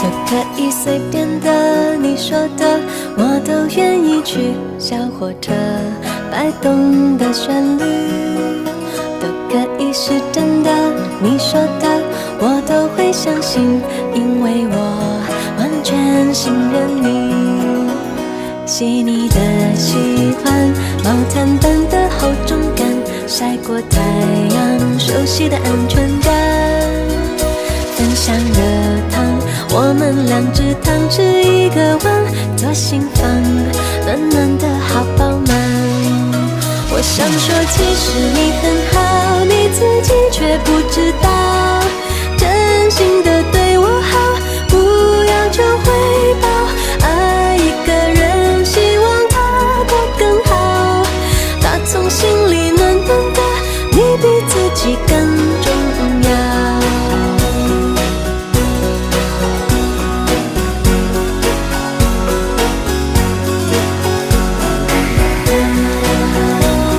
就可以随便的，你说的我都愿意去。小火车摆动的旋律都可以是真的，你说的我都会相信，因为我完全信任你。细腻的喜欢，毛毯般的厚重感，晒过太阳，熟悉的安全感。分享热汤，我们两只汤匙一个碗，左心房，暖暖的好饱满。我想说，其实你很好，你自己却不知道，真心的对我好。